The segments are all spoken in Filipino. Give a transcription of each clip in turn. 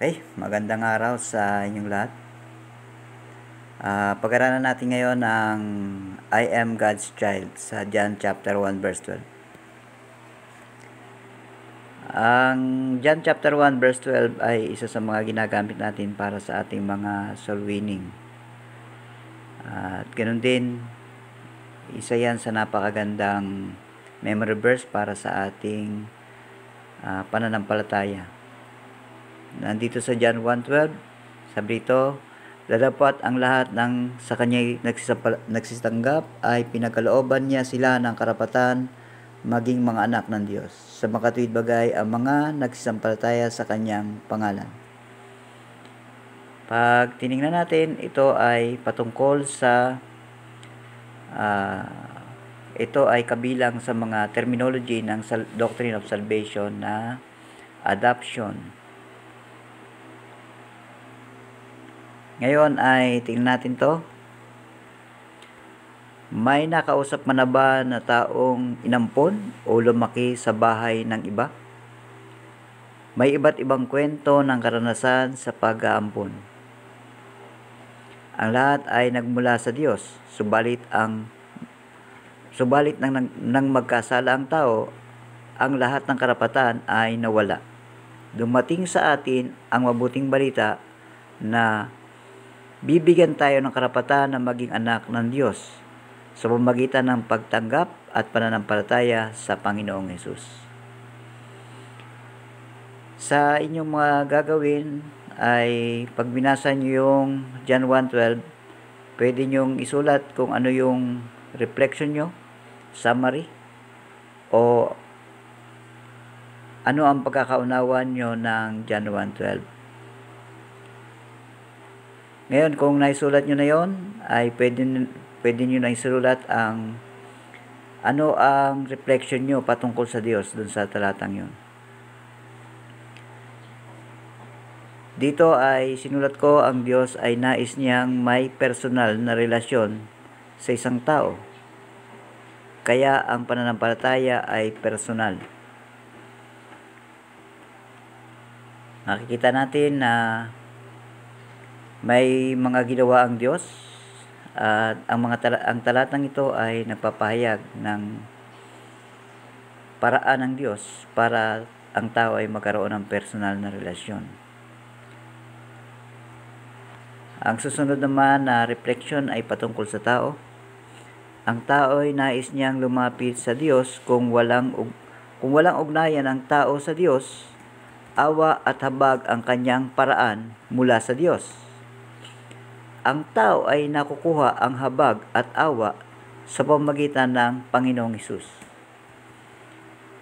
Okay, magandang araw sa inyong lahat. Pag-aralan natin ngayon ang I am God's child sa John chapter 1 verse 12. Ang John chapter 1 verse 12 ay isa sa mga ginagamit natin para sa ating mga soul winning. At ganoon din, isa yan sa napakagandang memory verse para sa ating pananampalataya. Nandito sa John 1:12, sabi dito, "Dadapat ang lahat ng sa kanya nagsitanggap ay pinagkalooban niya sila ng karapatan maging mga anak ng Diyos. Sa makatuwid bagay ang mga nagsisampalataya sa kanyang pangalan." Pag tiningnan natin, ito ay patungkol sa ito ay kabilang sa mga terminology ng Doctrine of Salvation na adoption. Ngayon ay tingnan natin to. May nakausap man na ba na taong inampon o lumaki sa bahay ng iba? May iba't ibang kwento ng karanasan sa pag-aampon. Ang lahat ay nagmula sa Diyos, subalit nang magkasala ang tao, ang lahat ng karapatan ay nawala. Dumating sa atin ang mabuting balita na bibigyan tayo ng karapatan na maging anak ng Diyos sa pamamagitan ng pagtanggap at pananampalataya sa Panginoong Hesus. Sa inyong mga gagawin ay pag binasa nyo yung John 1:12, pwede nyong isulat kung ano yung reflection nyo, summary, o ano ang pagkakaunawan nyo ng John 1:12. Ngayon, kung naisulat nyo na yon, ay pwede nyo na isulat ang ano ang reflection nyo patungkol sa Diyos dun sa talatang yon. Dito ay sinulat ko, ang Diyos ay nais niyang may personal na relasyon sa isang tao. Kaya ang pananampalataya ay personal. Makikita natin na may mga ginawa ang Diyos at ang talatang ito ay nagpapahayag ng paraan ng Diyos para ang tao ay magkaroon ng personal na relasyon. Ang susunod naman na reflection ay patungkol sa tao. Ang tao ay nais niyang lumapit sa Diyos kung walang ugnayan ang tao sa Diyos, awa at habag ang kanyang paraan mula sa Diyos. Ang tao ay nakukuha ang habag at awa sa pamamagitan ng Panginoong Hesus.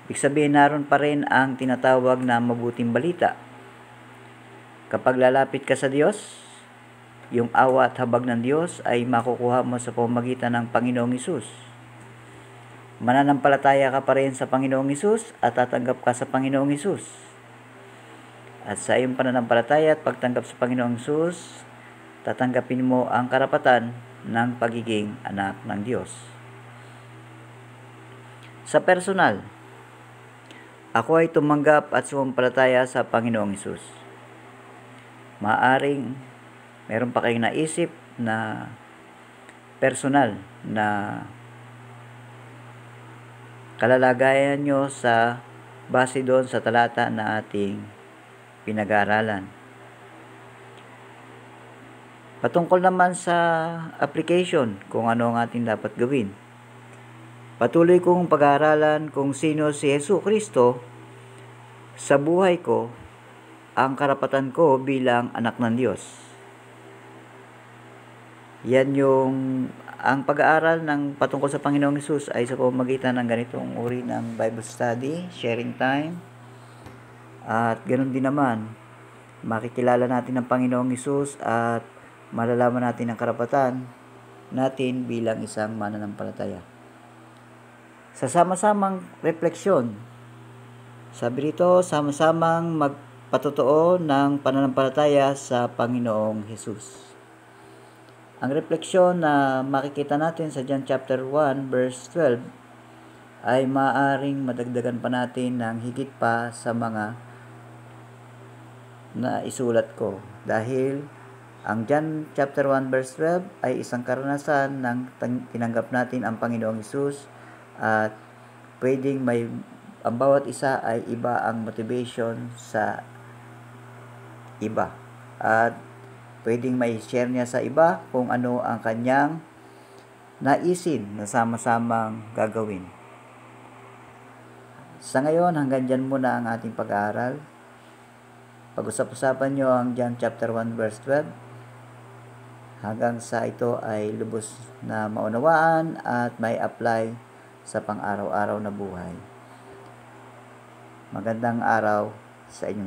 Ibig sabihin, naroon pa rin ang tinatawag na mabuting balita. Kapag lalapit ka sa Diyos, yung awa at habag ng Diyos ay makukuha mo sa pamamagitan ng Panginoong Hesus. Mananampalataya ka pa rin sa Panginoong Hesus at tatanggap ka sa Panginoong Hesus. At sa iyong pananampalataya at pagtanggap sa Panginoong Hesus, tatanggapin mo ang karapatan ng pagiging anak ng Diyos. Sa personal, ako ay tumanggap at sumampalataya sa Panginoong Hesus. Maaring meron pa kayong naisip na personal na kalalagayan nyo sa base doon sa talata na ating pinag-aaralan. Patungkol naman sa application, kung ano ang ating dapat gawin. Patuloy kong pag-aaralan kung sino si Jesucristo sa buhay ko, ang karapatan ko bilang anak ng Diyos. Yan ang pag-aaral ng patungkol sa Panginoong Hesus ay sa pamamagitan ng ganitong uri ng Bible study, sharing time, at ganoon din naman, makikilala natin ang Panginoong Hesus at malalaman natin ang karapatan natin bilang isang mananampalataya. Sa sama-samang refleksyon, sabi rito, sama-samang magpatotoo ng pananampalataya sa Panginoong Hesus. Ang refleksyon na makikita natin sa John chapter 1 verse 12 ay maaaring madagdagan pa natin ng higit pa sa mga na isulat ko. Dahil ang John chapter 1 verse 12 ay isang karanasan ng tinanggap natin ang Panginoong Hesus, at pwedeng ang bawat isa ay iba ang motivation sa iba. At pwedeng may share niya sa iba kung ano ang kanyang naisin na sama-samang gagawin. Sa ngayon, hanggang dyan muna ang ating pag-aaral. Pag-usap-usapan nyo ang John chapter 1 verse 12 hanggang sa ito ay lubos na maunawaan at may apply sa pang-araw-araw na buhay. Magandang araw sa inyo.